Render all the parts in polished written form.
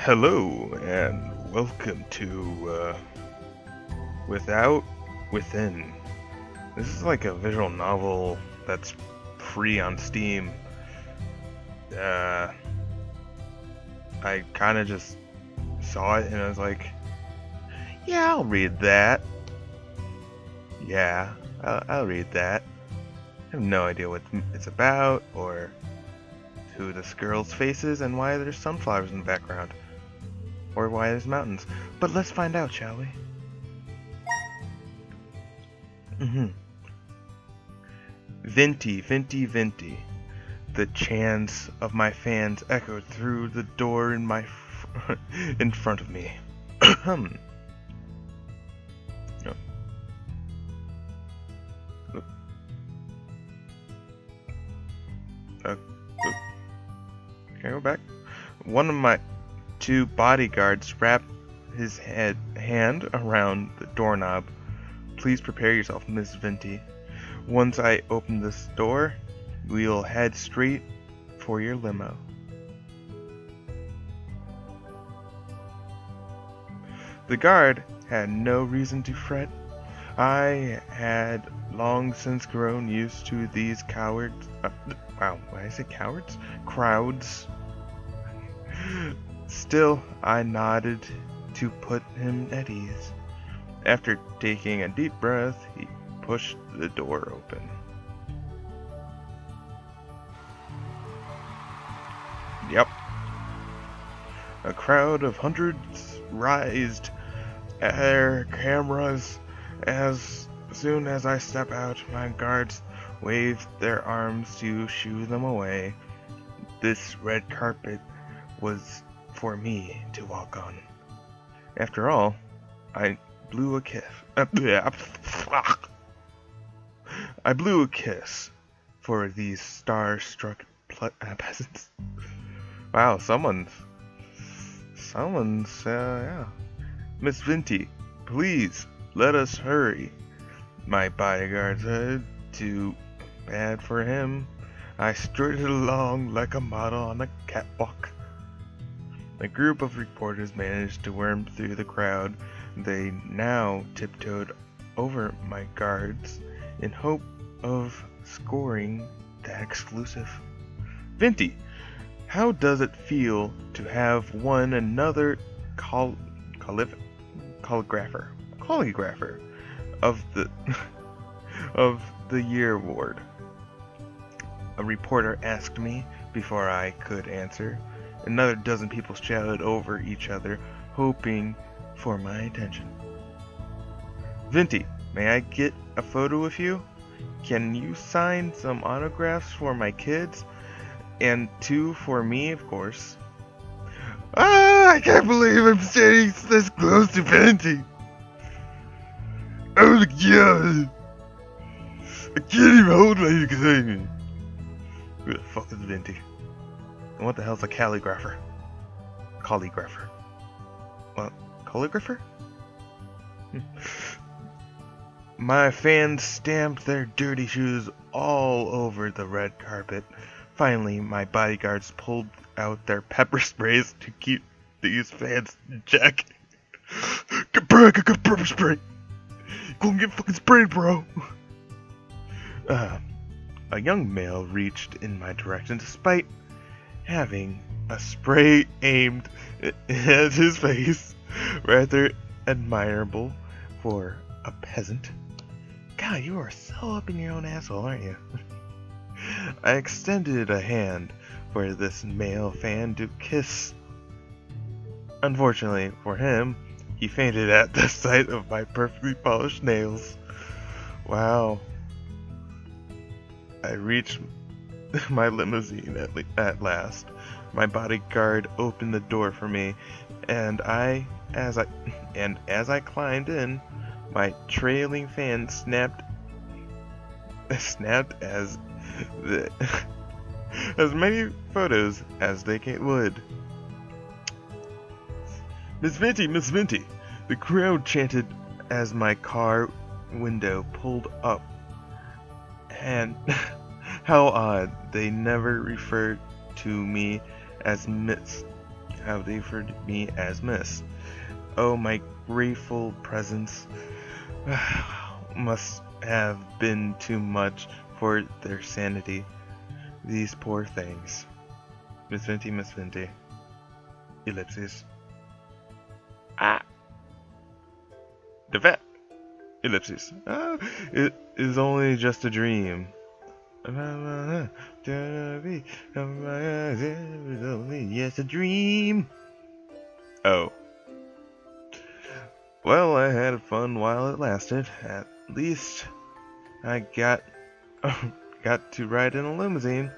Hello and welcome to Without Within. This is like a visual novel that's free on Steam. I kind of just saw it and I was like, yeah, I'll read that. Yeah, I'll read that. I have no idea what it's about or who this girl's face is and why there's sunflowers in the background. Or why there's mountains. But let's find out, shall we? Vente, Vente, Vente. The chants of my fans echoed through the door in in front of me. Can I go back? One of my two bodyguards wrapped his hand around the doorknob. Please prepare yourself, Miss Vente. Once I open this door, we'll head straight for your limo. The guard had no reason to fret. I had long since grown used to these cowards. Wow, why did I say cowards? Crowds. Still, I nodded to put him at ease. After taking a deep breath, he pushed the door open. Yep. A crowd of hundreds raised their cameras. As soon as I step out, my guards waved their arms to shoo them away. This red carpet was for me to walk on. After all, I blew a kiss. I blew a kiss for these star-struck peasants. Wow, someone's, yeah. Miss Vente, please, let us hurry. My bodyguard said. Too bad for him. I strutted along like a model on a catwalk. A group of reporters managed to worm through the crowd. They now tiptoed over my guards in hope of scoring that exclusive. Vente, how does it feel to have won another calligrapher of the Year award? A reporter asked me before I could answer. Another dozen people shouted over each other, hoping for my attention. Vente, may I get a photo with you? Can you sign some autographs for my kids? And 2 for me, of course. Ah, I can't believe I'm standing this close to Vente. Oh my god. I can't even hold my excitement. Who the fuck is Vente? And what the hell's a calligrapher? Calligrapher. What? Calligrapher? My fans stamped their dirty shoes all over the red carpet. Finally, my bodyguards pulled out their pepper sprays to keep these fans in check. Get back, I got pepper spray! Go and get fucking sprayed, bro! A young male reached in my direction despite having a spray aimed at his face. Rather admirable for a peasant. God, you are so up in your own asshole, aren't you? I extended a hand for this male fan to kiss. Unfortunately for him, he fainted at the sight of my perfectly polished nails. Wow. I reached my limousine at last. My bodyguard opened the door for me, and as I climbed in, my trailing fan snapped as many photos as they would. Miss Vente, Miss Vente! The crowd chanted as my car window pulled up. And how odd, they never referred to me as Miss how they referred to me as Miss. Oh, my grateful presence must have been too much for their sanity. These poor things. Miss Vente, Miss Vente. Ellipses. Ah! The vet! Ellipses. Ah! It is only just a dream. It was only just a dream. Oh. Well, I had fun while it lasted. At least I got to ride in a limousine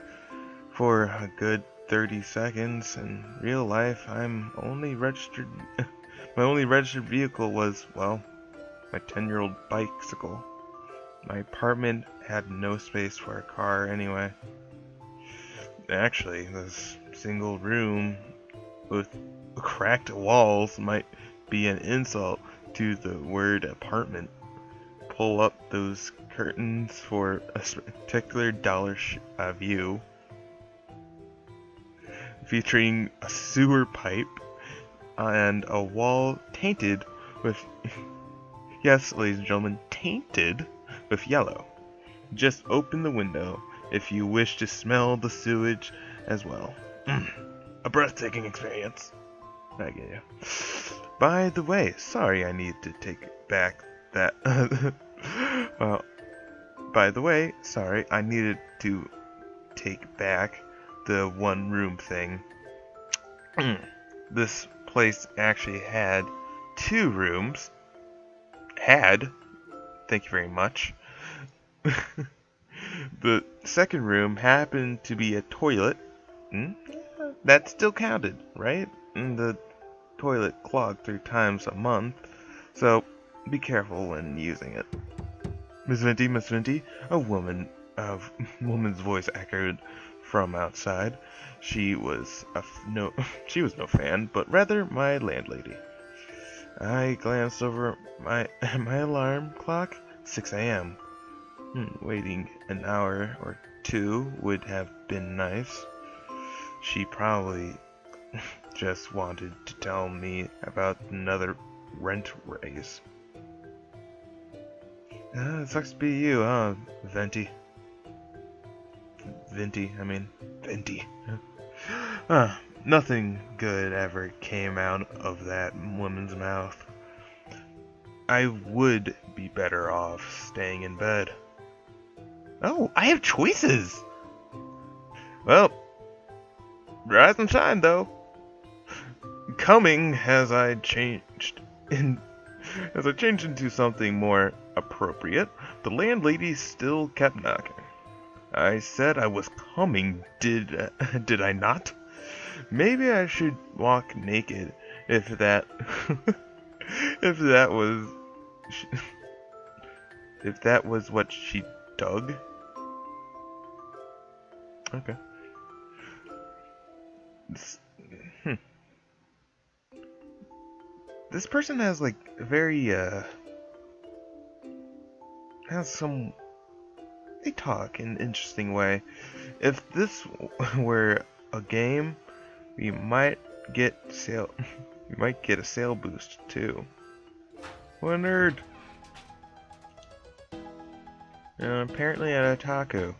for a good 30 seconds. In real life, my only registered vehicle was, well, my 10-year-old bicycle. My apartment had no space for a car anyway. Actually, this single room with cracked walls might be an insult to the word apartment. Pull up those curtains for a spectacular dollar view featuring a sewer pipe and a wall tainted with, yes, ladies and gentlemen, tainted with yellow. Just open the window if you wish to smell the sewage as well. A breathtaking experience. I get you. By the way, sorry I need to take back that. Well, by the way, sorry I needed to take back the one room thing. This place actually had 2 rooms. Thank you very much. The second room happened to be a toilet. That still counted, right? The toilet clogged 3 times a month, so be careful when using it. Miss Vente, Miss Vente, a woman's voice echoed from outside. She was no fan, but rather my landlady. I glanced over my alarm clock. 6 a.m. Waiting an hour or 2 would have been nice. She probably just wanted to tell me about another rent raise. It sucks to be you, huh, Vente? Vente. Nothing good ever came out of that woman's mouth. I would be better off staying in bed. Oh, I have choices! Well, rise and shine, though. Coming as I changed into something more appropriate, the landlady still kept knocking. I said I was coming, did I not? Maybe I should walk naked if that if that was what she dug. Okay. This person has like very they talk in an interesting way. If this were a game, we might get a sale boost too. What a nerd. Apparently at a taco.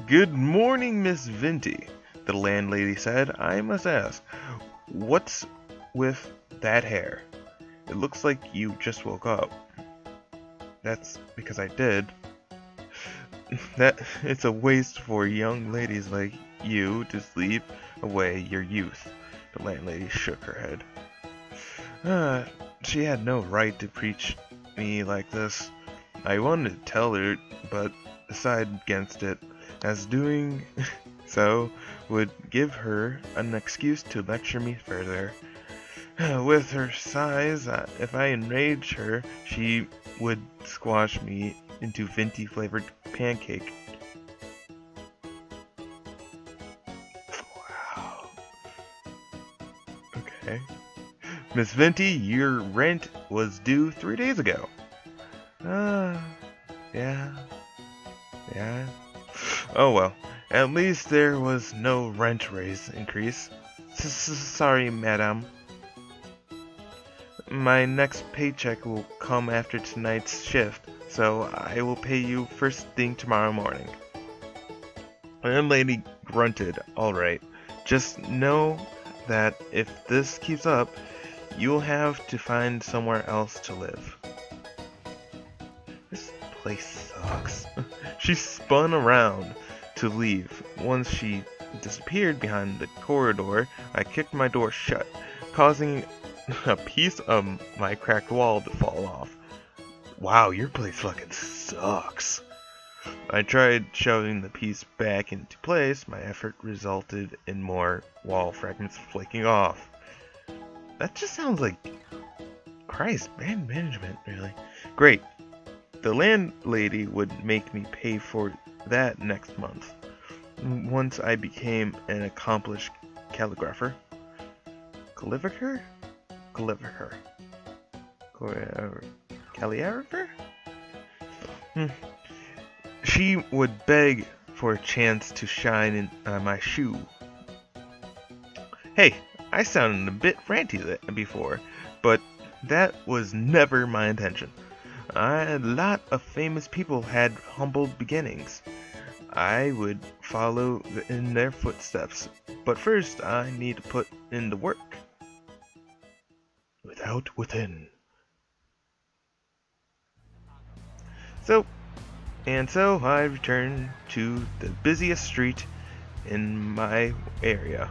Good morning, Miss Vente, the landlady said. I must ask, what's with that hair? It looks like you just woke up. That's because I did. That it's a waste for young ladies like you to sleep away your youth. The landlady shook her head. She had no right to preach me like this. I wanted to tell her, but decided against it, as doing so would give her an excuse to lecture me further. With her size, if I enraged her, she would squash me into Venti flavored pancake. Wow. Okay. Miss Venti, your rent was due 3 days ago. Yeah. Oh well, at least there was no rent raise increase. Sorry, madam. My next paycheck will come after tonight's shift, so I will pay you first thing tomorrow morning. The landlady grunted. Alright, just know that if this keeps up, you'll have to find somewhere else to live. This place sucks. She spun around to leave. Once she disappeared behind the corridor, I kicked my door shut, causing a piece of my cracked wall to fall off. Wow, your place fucking sucks. I tried shoving the piece back into place. My effort resulted in more wall fragments flaking off. That just sounds like... Christ, bad management, really. Great. The landlady would make me pay for that next month, once I became an accomplished calligrapher. Calligrapher? Calligrapher. Calligrapher? She would beg for a chance to shine in my shoe. Hey, I sounded a bit ranty before, but that was never my intention. A lot of famous people had humble beginnings. I would follow in their footsteps, but first I need to put in the work. Without within. So I returned to the busiest street in my area.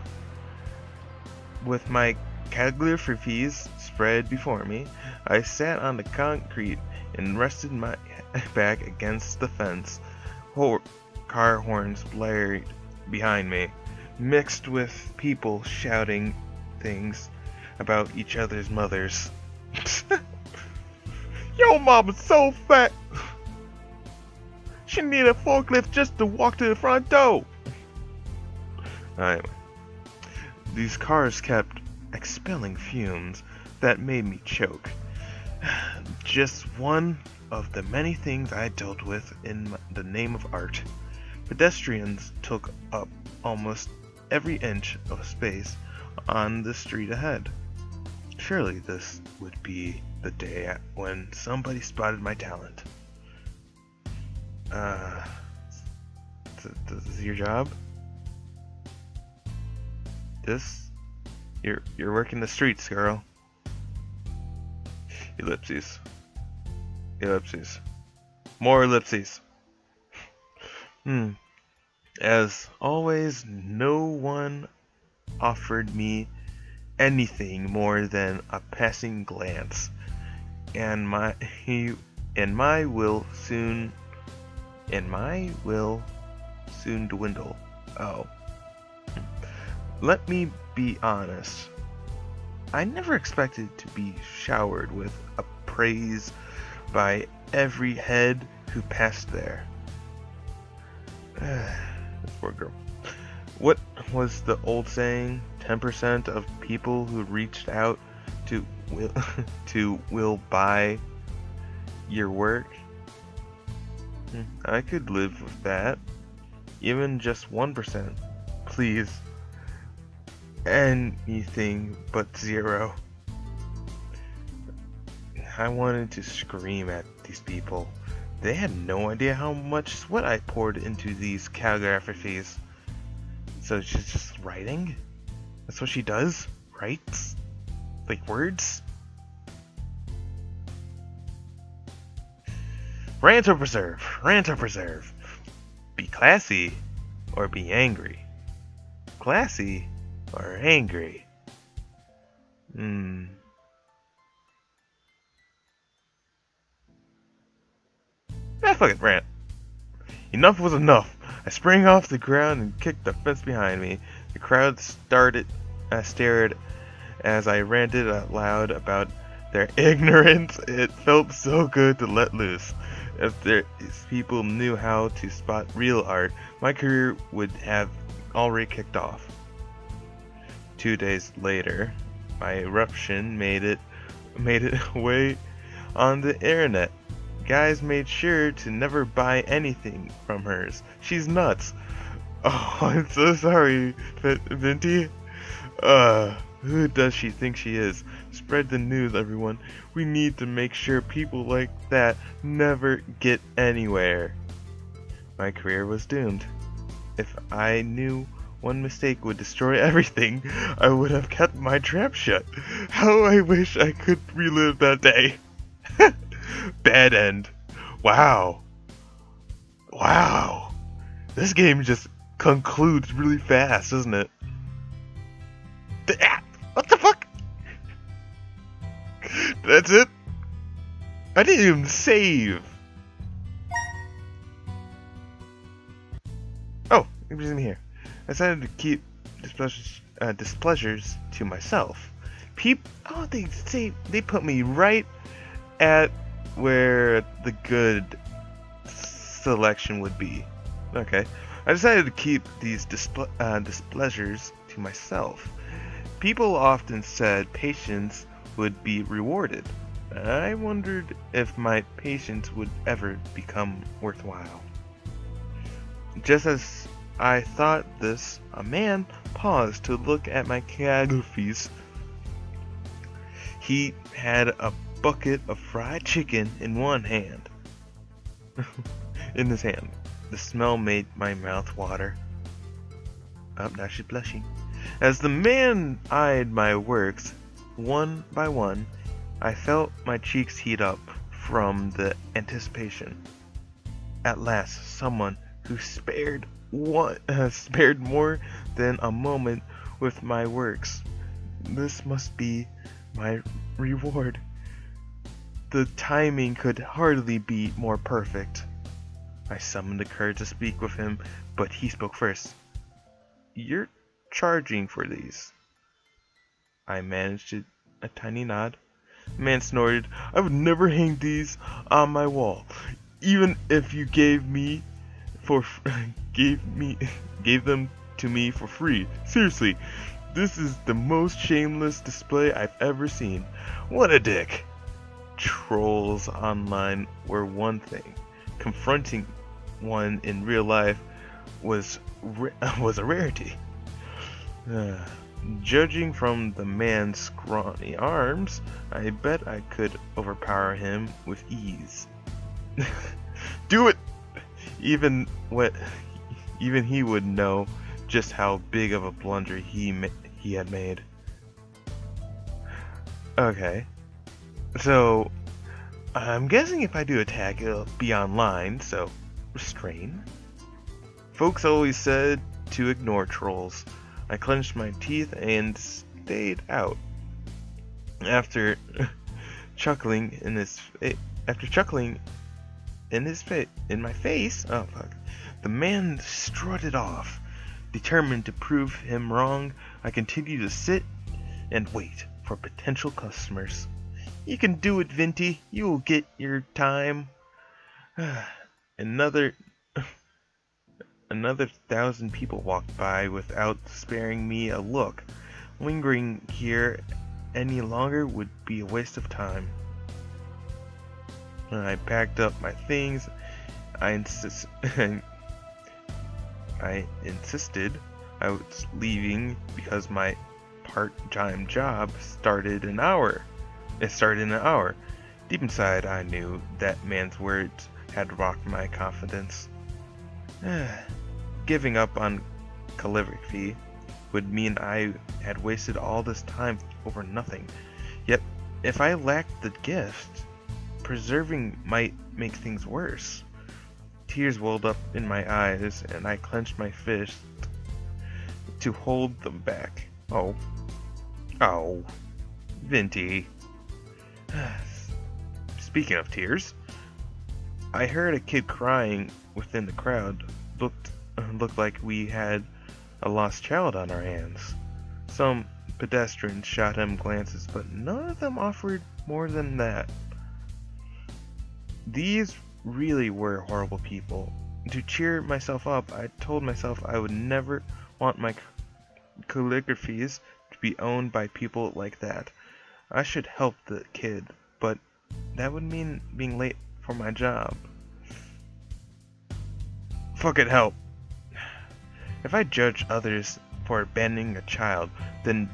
With my calligraphies spread before me, I sat on the concrete and rested my back against the fence. Car horns blared behind me, mixed with people shouting things about each other's mothers. Yo, mama's so fat! She need a forklift just to walk to the front door! Anyway, these cars kept expelling fumes that made me choke. Just one of the many things I dealt with in the name of art. Pedestrians took up almost every inch of space on the street ahead. Surely this would be the day when somebody spotted my talent. This is your job? You're working the streets, girl. Ellipses. Ellipses. More ellipses. As always, no one offered me anything more than a passing glance, and my will soon dwindle. Oh. Let me be honest. I never expected to be showered with praise by every head who passed there. This poor girl. What was the old saying? 10% of people who reached out to will buy your work. I could live with that. Even just 1%. Please. Anything but 0. I wanted to scream at these people. They had no idea how much sweat I poured into these calligraphies. So she's just writing? That's what she does? Writes? Like words? Rant or preserve? Rant or preserve? Be classy or be angry? Classy or angry? Fucking rant. Enough was enough. I sprang off the ground and kicked the fence behind me. The crowd stared as I ranted out loud about their ignorance. It felt so good to let loose. If these people knew how to spot real art, my career would have already kicked off. 2 days later, my eruption made it way on the internet. Guys made sure to never buy anything from hers. She's nuts. Oh, I'm so sorry, Vente. Who does she think she is? Spread the news, everyone. We need to make sure people like that never get anywhere. My career was doomed. If I knew one mistake would destroy everything, I would have kept my trap shut. How I wish I could relive that day. Bad end. Wow. Wow. This game just concludes really fast, doesn't it? What the fuck? That's it? I didn't even save. Oh, it was in here. I decided to keep displeasures to myself. Oh, they put me right at where the good selection would be. Okay, I decided to keep these displeasures to myself. People often said patience would be rewarded. I wondered if my patience would ever become worthwhile. Just as I thought this, a man paused to look at my calligraphies. He had a bucket of fried chicken in one hand. In his hand. The smell made my mouth water. Oh, now she's blushing. As the man eyed my works, one by one, I felt my cheeks heat up from the anticipation. At last, someone who spared more than a moment with my works. This must be my reward. The timing could hardly be more perfect. I summoned the courage to speak with him, but he spoke first. You're charging for these? I managed a tiny nod. The man snorted. I would never hang these on my wall, even if you gave them to me for free. Seriously, this is the most shameless display I've ever seen. What a dick. Trolls online were one thing. Confronting one in real life was a rarity. Judging from the man's scrawny arms, I bet I could overpower him with ease. Do it! Even he would know just how big of a blunder he had made. Okay, so I'm guessing if I do attack, it'll be online. So restrain. Folks always said to ignore trolls. I clenched my teeth and stayed out. After chuckling in my face, oh fuck, the man strutted off. Determined to prove him wrong, I continued to sit and wait for potential customers. You can do it, Vente. You will get your time. Another 1,000 people walked by without sparing me a look. Lingering here any longer would be a waste of time. I packed up my things. I insisted I was leaving because my part-time job started in an hour. Deep inside, I knew that man's words had rocked my confidence. Giving up on calligraphy would mean I had wasted all this time over nothing. Yet, if I lacked the gift, preserving might make things worse. Tears welled up in my eyes, and I clenched my fist to hold them back. Oh, Vente. Speaking of tears, I heard a kid crying within the crowd. Looked like we had a lost child on our hands. Some pedestrians shot him glances, but none of them offered more than that. These really were horrible people. To cheer myself up, I told myself I would never want my calligraphies to be owned by people like that. I should help the kid, but that would mean being late for my job. Fucking help. If I judge others for abandoning a child, then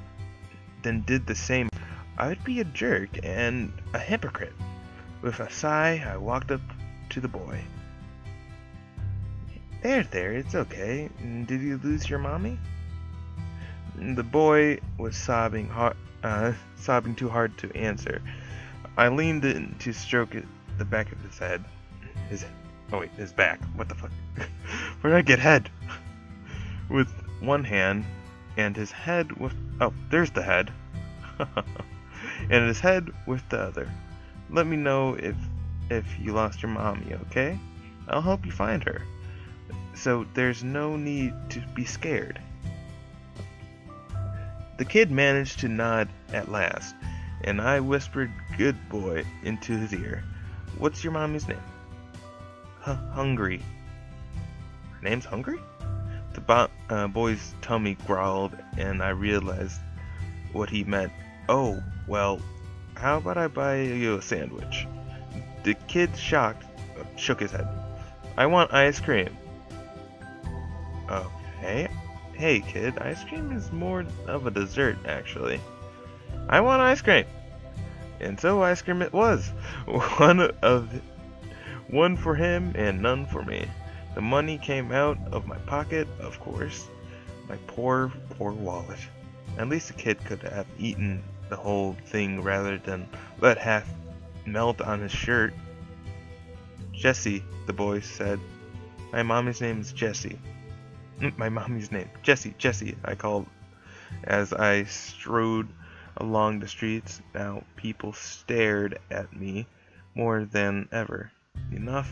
did the same, I would be a jerk and a hypocrite. With a sigh, I walked up to the boy. There, it's okay. Did you lose your mommy? The boy was sobbing too hard to answer. I leaned in to stroke the back of his head. His back. What the fuck? Where did I get head? With one hand, and his head with... Oh, there's the head. And his head with the other. Let me know if you lost your mommy, okay? I'll help you find her. So there's no need to be scared. The kid managed to nod at last, and I whispered good boy into his ear. What's your mommy's name? Hungry. Her name's Hungry? The boy's tummy growled, and I realized what he meant. Oh, well, how about I buy you a sandwich? The kid shook his head. I want ice cream. Okay. Hey kid, ice cream is more of a dessert, actually. I want ice cream. And so ice cream it was. One for him and none for me. The money came out of my pocket, of course. My poor wallet. At least the kid could have eaten the whole thing rather than let half melt on his shirt. Jessie, the boy said. My mommy's name is Jessie. My mommy's name. Jessie, I called as I strode along the streets. Now people stared at me more than ever. Enough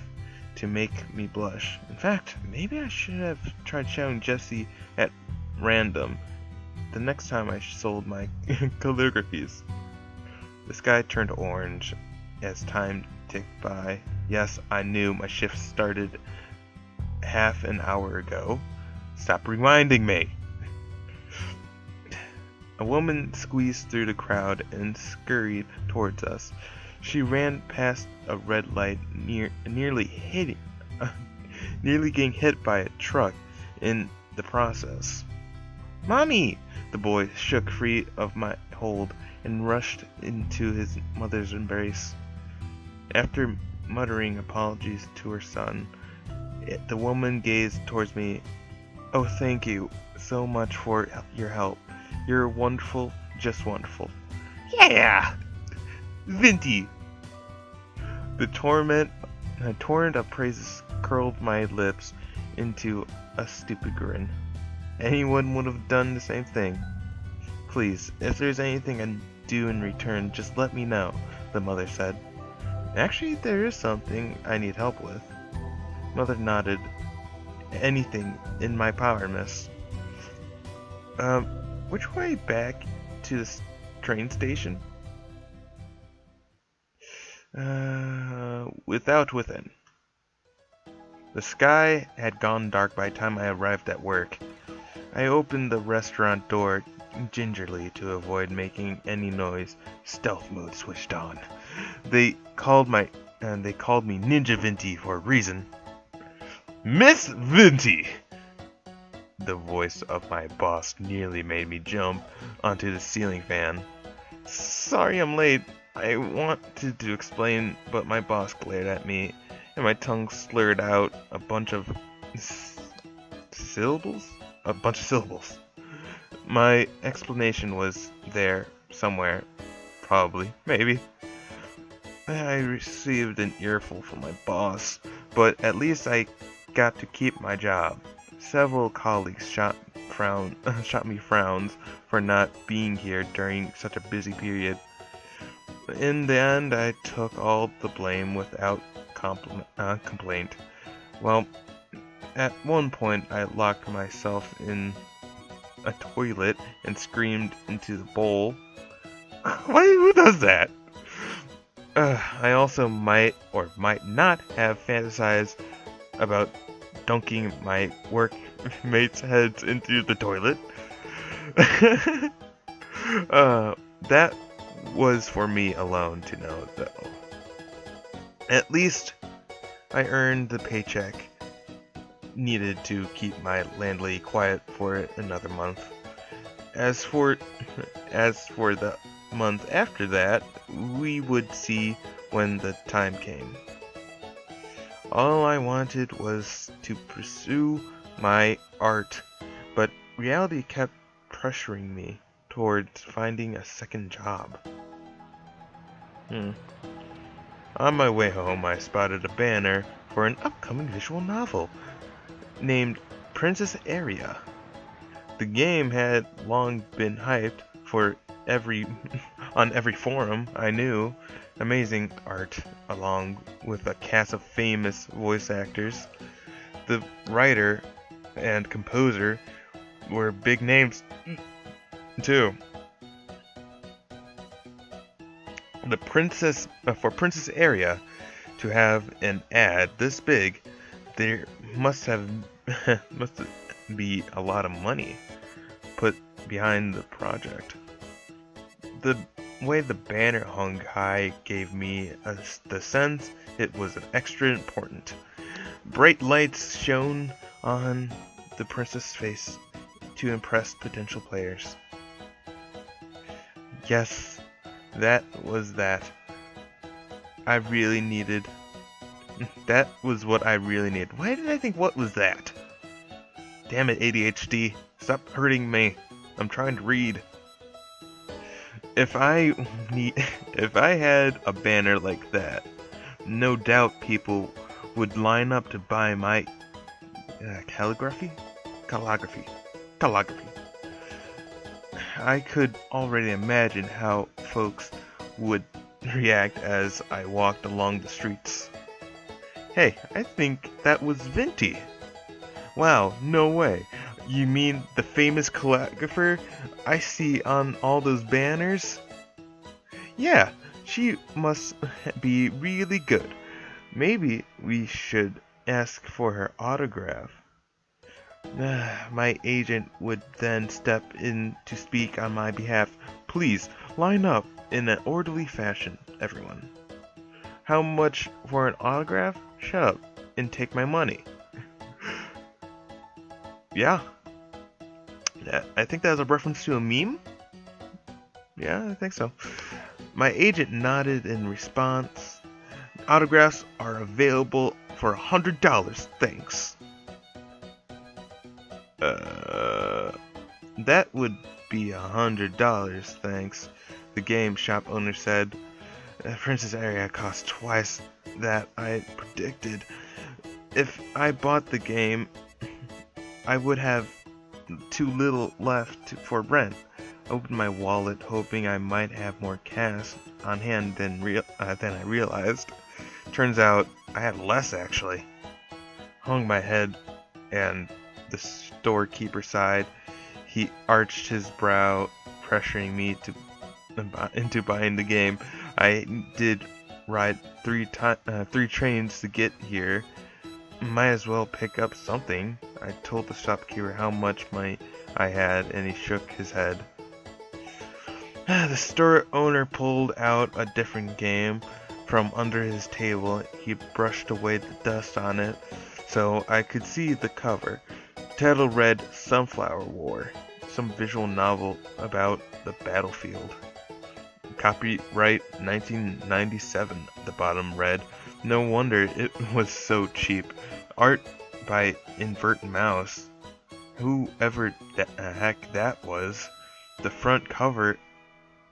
to make me blush. In fact, maybe I should have tried shouting Jessie at random the next time I sold my calligraphies. The sky turned orange as time ticked by. Yes, I knew my shift started half an hour ago. Stop reminding me! A woman squeezed through the crowd and scurried towards us. She ran past a red light, nearly getting hit by a truck in the process. Mommy! The boy shook free of my hold and rushed into his mother's embrace. After muttering apologies to her son, the woman gazed towards me. Oh, thank you so much for your help. You're wonderful, just wonderful. Yeah! Vente! The torrent of praises curled my lips into a stupid grin. Anyone would have done the same thing. Please, if there's anything I can do in return, just let me know, the mother said. Actually, there is something I need help with. Mother nodded. Anything in my power, miss. Which way back to the train station? Without within. The sky had gone dark by the time I arrived at work. I opened the restaurant door gingerly to avoid making any noise. Stealth mode switched on. They called me Ninja Vente for a reason. Miss Vente! The voice of my boss nearly made me jump onto the ceiling fan. Sorry I'm late. I wanted to explain, but my boss glared at me, and my tongue slurred out a bunch of syllables? My explanation was there somewhere. Probably. Maybe. I received an earful from my boss, but at least I got to keep my job. Several colleagues shot me frowns for not being here during such a busy period. In the end, I took all the blame without complaint. Well, at one point, I locked myself in a toilet and screamed into the bowl. Who does that? I also might or might not have fantasized about dunking my workmates' heads into the toilet. That was for me alone to know, though. At least I earned the paycheck needed to keep my landlady quiet for another month. As for the month after that, we would see when the time came. All I wanted was to pursue my art, but reality kept pressuring me towards finding a second job. On my way home, I spotted a banner for an upcoming visual novel named Princess Area. The game had long been hyped for on every forum I knew. Amazing art, along with a cast of famous voice actors. The writer and composer were big names too. The for Princess Area to have an ad this big, there must be a lot of money put behind the project. The way the banner hung high gave me the sense it was extra important. Bright lights shone on the princess' face to impress potential players. Yes, that was that. I really needed. That was what I really needed. Why did I think what was that? Damn it, ADHD. Stop hurting me. I'm trying to read. If I had a banner like that, no doubt people would line up to buy my calligraphy. I could already imagine how folks would react as I walked along the streets. Hey, I think that was Vente. Wow, no way. You mean the famous calligrapher I see on all those banners? Yeah, she must be really good. Maybe we should ask for her autograph. My agent would then step in to speak on my behalf. Please, line up in an orderly fashion, everyone. How much for an autograph? Shut up and take my money. Yeah. I think that was a reference to a meme? Yeah, I think so. My agent nodded in response. Autographs are available for $100, thanks. That would be $100, thanks. The game shop owner said. Princess Area cost twice that I predicted. If I bought the game, I would have too little left for rent. I opened my wallet, hoping I might have more cash on hand than I realized. Turns out I had less, actually. Hung my head, and the storekeeper sighed. He arched his brow, pressuring me into buying the game. I did ride three trains to get here. Might as well pick up something. I told the shopkeeper how much money I had, and he shook his head. The store owner pulled out a different game from under his table. He brushed away the dust on it so I could see the cover. Title read Sunflower War, some visual novel about the battlefield. Copyright 1997, the bottom read. No wonder it was so cheap. Art by Invert Mouse. Whoever the heck that was. The front cover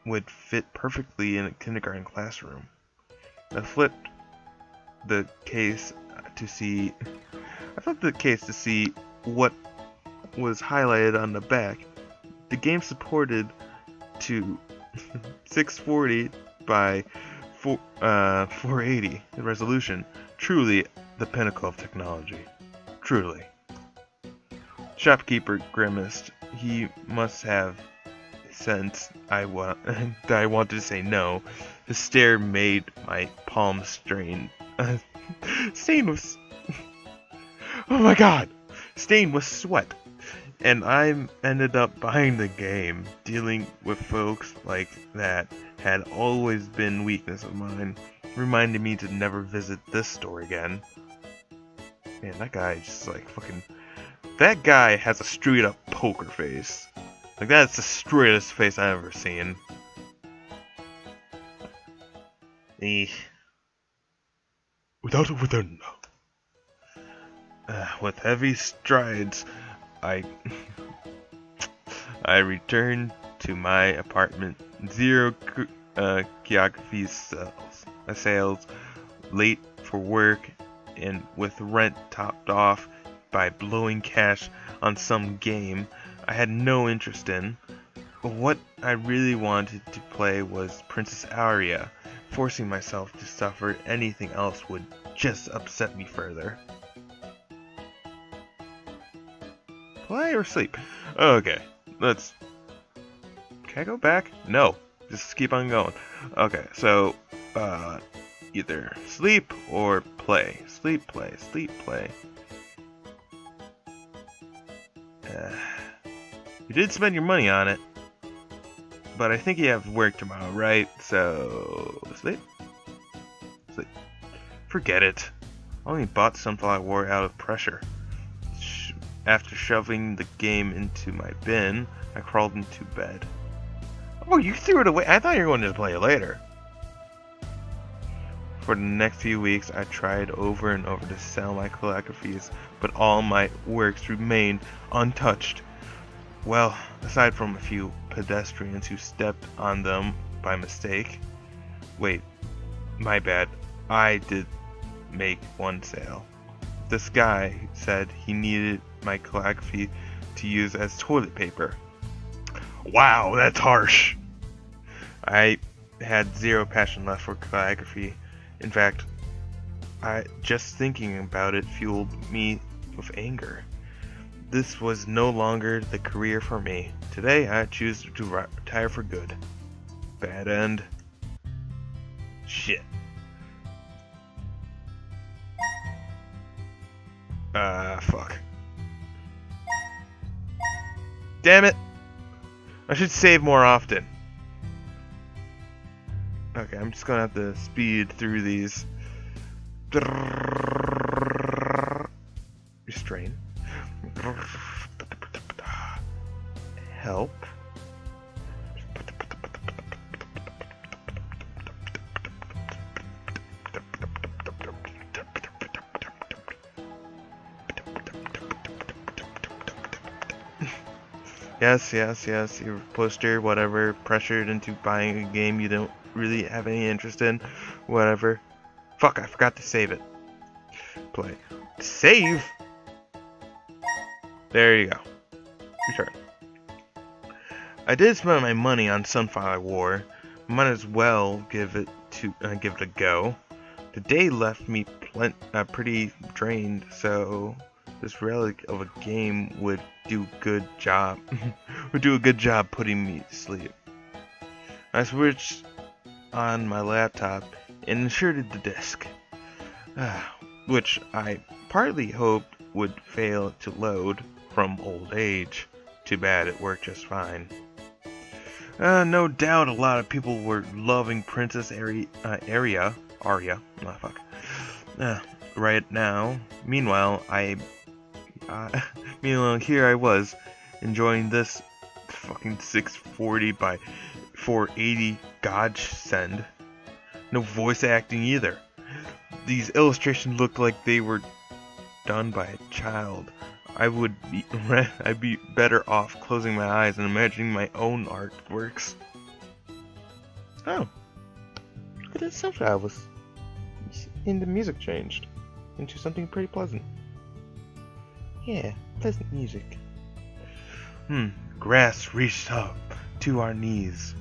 would fit perfectly in a kindergarten classroom. I flipped the case to see what was highlighted on the back. The game supported to 640 by 480 resolution. Truly the pinnacle of technology. Truly. Shopkeeper grimaced. He must have sensed I wanted to say no. His stare made my palms stained with oh my god! Stained with sweat. And I ended up buying the game. Dealing with folks like that had always been weakness of mine, reminding me to never visit this store again. Man, that guy just like fucking. That guy has a straight up poker face. Like, that's the straightest face I've ever seen. Without a within. With heavy strides, I returned to my apartment. Zero geography sales, late for work, and with rent topped off by blowing cash on some game I had no interest in. What I really wanted to play was Princess Aria. Forcing myself to suffer anything else would just upset me further. Play or sleep? Okay, let's... Can I go back? No, just keep on going. Okay, so, either sleep or play. Sleep, play, sleep, play. You did spend your money on it, but I think you have work tomorrow, right? So, sleep? Sleep. Forget it. I only bought Sunflower War out of pressure. After shoving the game into my bin, I crawled into bed. Oh, you threw it away? I thought you were going to play it later. For the next few weeks, I tried over and over to sell my calligraphies, but all my works remained untouched. Well, aside from a few pedestrians who stepped on them by mistake. Wait, my bad. I did make one sale. This guy said he needed my calligraphy to use as toilet paper. Wow, that's harsh. I had zero passion left for calligraphy. In fact, just thinking about it fueled me with anger. This was no longer the career for me. Today, I choose to retire for good. Bad end. Shit. Fuck. Damn it! I should save more often. Okay, I'm just gonna have to speed through these. Restrain. Help. Yes, your poster, whatever, pressured into buying a game you don't really have any interest in, whatever. Fuck, I forgot to save it. Play. Save? There you go. Return. I did spend my money on Sunflower War. Might as well give it a go. The day left me pretty drained, so this relic of a game would do a good job putting me to sleep. I switched on my laptop and inserted the disk, which I partly hoped would fail to load from old age. Too bad, it worked just fine. No doubt a lot of people were loving Princess Aria. Oh, fuck. Right now. Meanwhile, here I was, enjoying this fucking 640 by 480 godsend. No voice acting either. These illustrations looked like they were done by a child. I'd be better off closing my eyes and imagining my own artworks. Oh. Look at this sunflower. And the music changed into something pretty pleasant. Yeah, pleasant music. Grass reached up to our knees.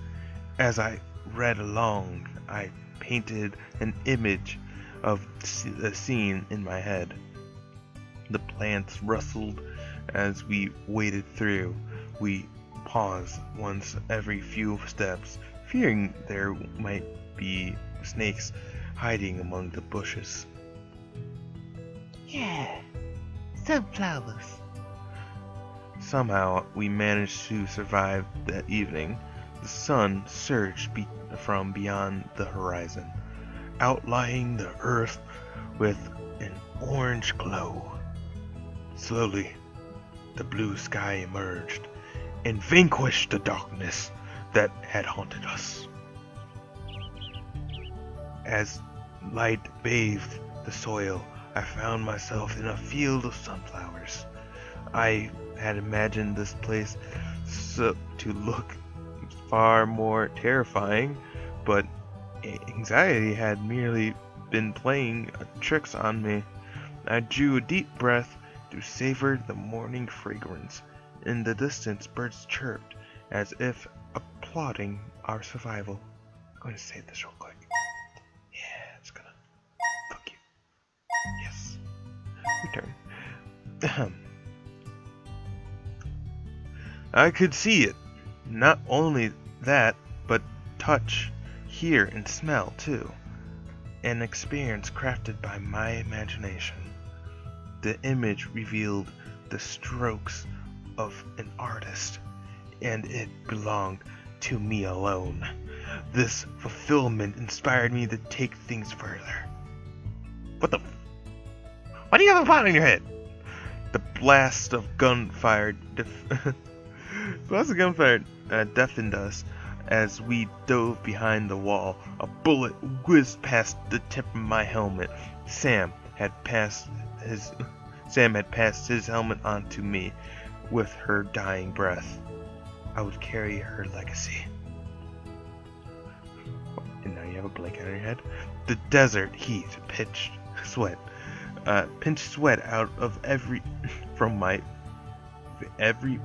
As I read along, I painted an image of the scene in my head. The plants rustled as we waded through. We paused once every few steps, fearing there might be snakes hiding among the bushes. Yeah, sunflowers. Somehow we managed to survive that evening. The sun surged from beyond the horizon. Outlying the earth with an orange glow. Slowly, the blue sky emerged and vanquished the darkness that had haunted us. As light bathed the soil, I found myself in a field of sunflowers. I had imagined this place to look far more terrifying, but anxiety had merely been playing tricks on me. I drew a deep breath to savor the morning fragrance. In the distance, birds chirped as if applauding our survival. I'm going to save this real quick. Yeah, it's gonna. Fuck you. Yes. Return. I could see it. Not only that, but touch, hear, and smell too. An experience crafted by my imagination. The image revealed the strokes of an artist, and it belonged to me alone. This fulfillment inspired me to take things further. What the? Why do you have a pot on your head? The blast of gunfire deafened us as we dove behind the wall. A bullet whizzed past the tip of my helmet. Sam had passed his helmet on to me with her dying breath. I would carry her legacy. And now you have a blanket on your head. The desert heat pinched sweat out of every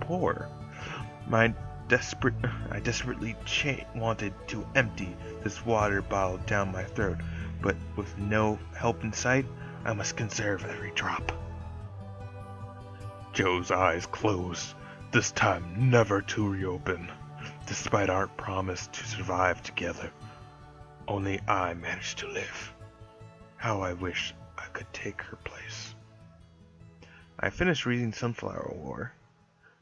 pore. I desperately wanted to empty this water bottle down my throat, but with no help in sight, I must conserve every drop. Joe's eyes closed, this time never to reopen. Despite our promise to survive together, only I managed to live. How I wish I could take her place. I finished reading Sunflower War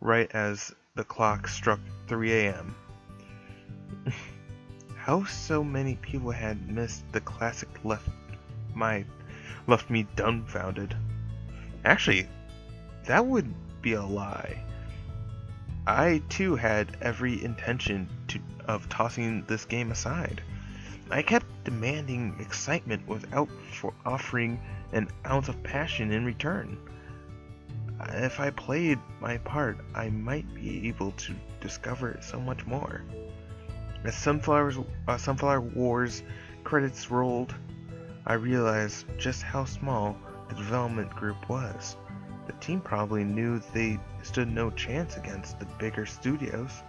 right as the clock struck 3 a.m. How so many people had missed the classic left me dumbfounded. Actually, that would be a lie. I too had every intention of tossing this game aside. I kept demanding excitement without offering an ounce of passion in return. If I played my part, I might be able to discover so much more. As Sunflower Wars credits rolled, I realized just how small the development group was. The team probably knew they stood no chance against the bigger studios,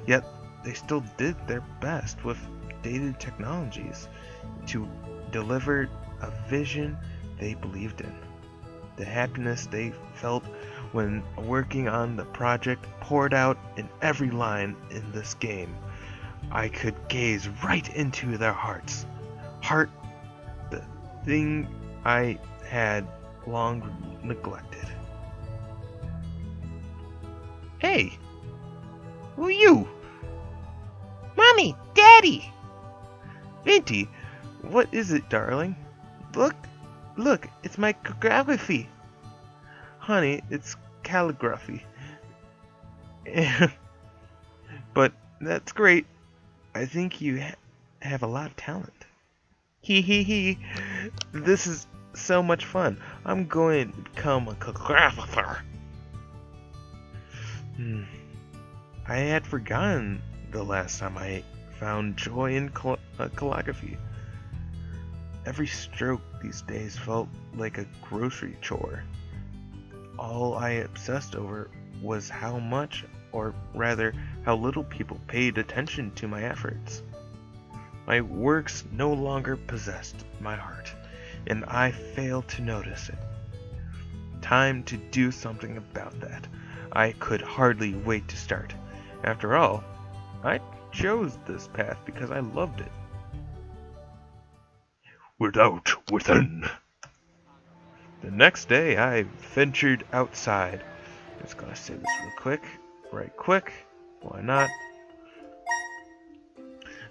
yet they still did their best with dated technologies to deliver a vision they believed in. The happiness they felt when working on the project poured out in every line in this game. I could gaze right into their hearts. The thing I had long neglected. Hey! Who are you? Mommy! Daddy! Vente, what is it, darling? Look, it's my calligraphy. Honey, it's calligraphy. But that's great. I think you have a lot of talent. Hee. This is so much fun. I'm going to become a calligrapher. I had forgotten the last time I found joy in calligraphy. Every stroke these days felt like a grocery chore. All I obsessed over was how much, or rather, how little people paid attention to my efforts. My works no longer possessed my heart, and I failed to notice it. Time to do something about that. I could hardly wait to start. After all, I chose this path because I loved it. Without within. The next day, I ventured outside. Just gonna say this real quick. Right quick. Why not?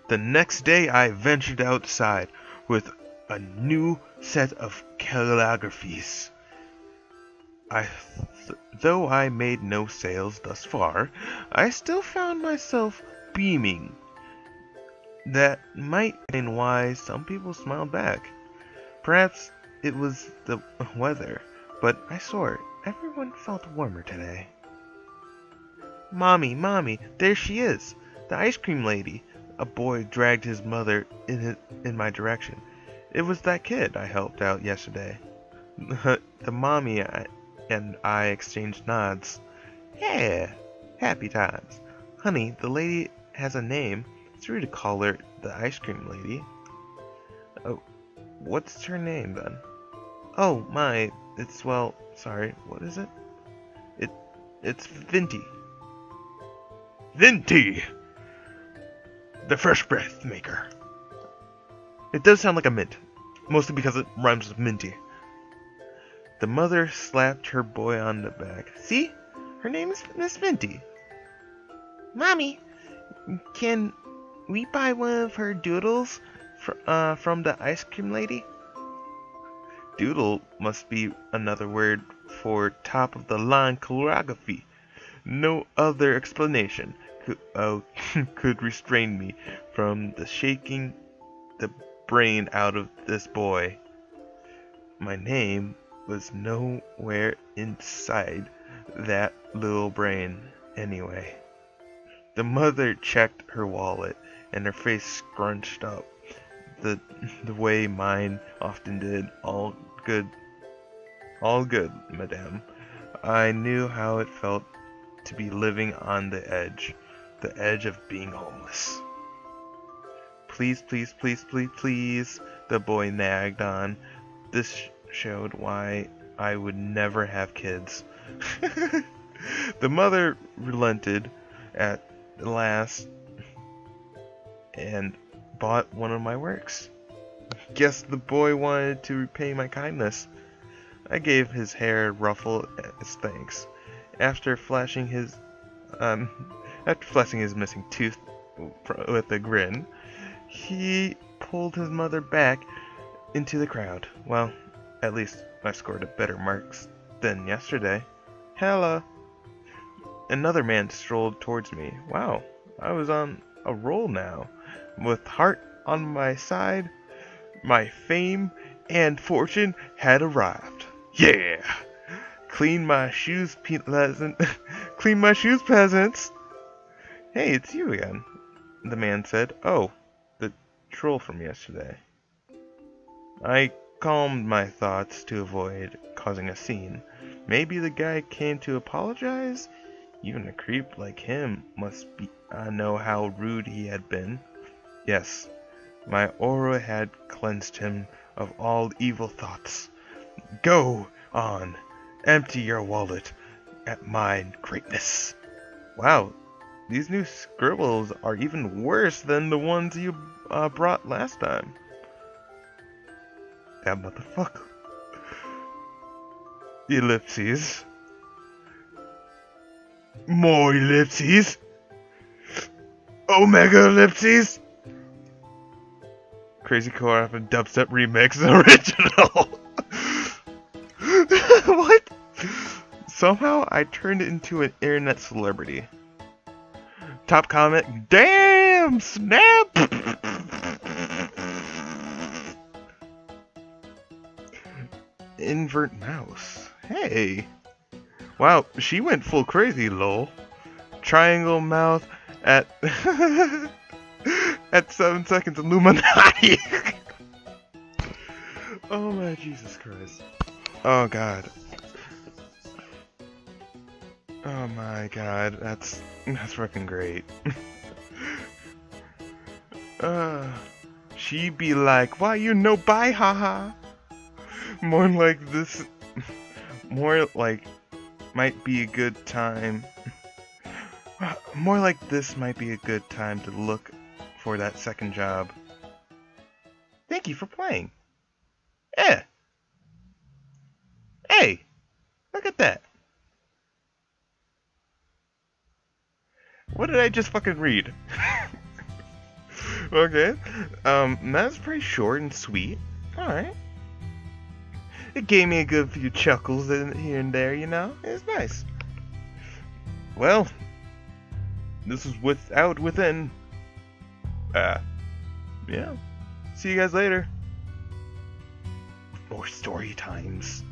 The next day, I ventured outside with a new set of calligraphies. Though I made no sales thus far, I still found myself beaming. That might explain why some people smiled back. Perhaps it was the weather, but I swear, everyone felt warmer today. Mommy, Mommy, there she is, the ice cream lady. A boy dragged his mother in my direction. It was that kid I helped out yesterday. The mommy and I exchanged nods. Yeah, happy times. Honey, the lady has a name. It's rude to call her the ice cream lady. Oh, what's her name then? Oh, sorry, what is it? It's Vente. Vente! The fresh breath maker. It does sound like a mint, mostly because it rhymes with minty. The mother slapped her boy on the back. See? Her name is Miss Vente. Mommy, can we buy one of her doodles from the ice cream lady? Doodle must be another word for top of the line calligraphy. No other explanation could restrain me from the shaking the brain out of this boy. My name was nowhere inside that little brain anyway. The mother checked her wallet and her face scrunched up the way mine often did. All good, madame. I knew how it felt to be living on the edge of being homeless. Please, please, please, please, please, the boy nagged on. This showed why I would never have kids. The mother relented at last and bought one of my works. Guess the boy wanted to repay my kindness. I gave his hair a ruffle as thanks. After flashing his missing tooth with a grin, he pulled his mother back into the crowd. Well, at least I scored a better marks than yesterday. Hella. Another man strolled towards me. Wow, I was on a roll now. With heart on my side, my fame and fortune had arrived. Yeah! Clean my shoes, Clean my shoes, peasants! Hey, it's you again, the man said. Oh, the troll from yesterday. I calmed my thoughts to avoid causing a scene. Maybe the guy came to apologize? Even a creep like him must know how rude he had been. Yes, my aura had cleansed him of all evil thoughts. Go on, empty your wallet at my greatness. Wow, these new scribbles are even worse than the ones you brought last time. That motherfucker. Ellipses. More ellipses. Omega ellipses. Crazy Co-op and Dubstep Remix original. What? Somehow I turned into an internet celebrity. Top comment, damn, snap! Invert mouse. Hey. Wow, she went full crazy, lol. Triangle mouth at at 7 seconds Illuminati. Oh my Jesus Christ. Oh god. Oh my god, that's fucking great. She be like, why you no buy, haha? More like might be a good time. More like this might be a good time to look for that second job. Thank you for playing. Yeah. Hey, look at that. What did I just fucking read? Okay. That's pretty short and sweet. Alright. It gave me a good few chuckles here and there, you know? It's nice. Well, this is Without Within. Yeah. See you guys later. More story times.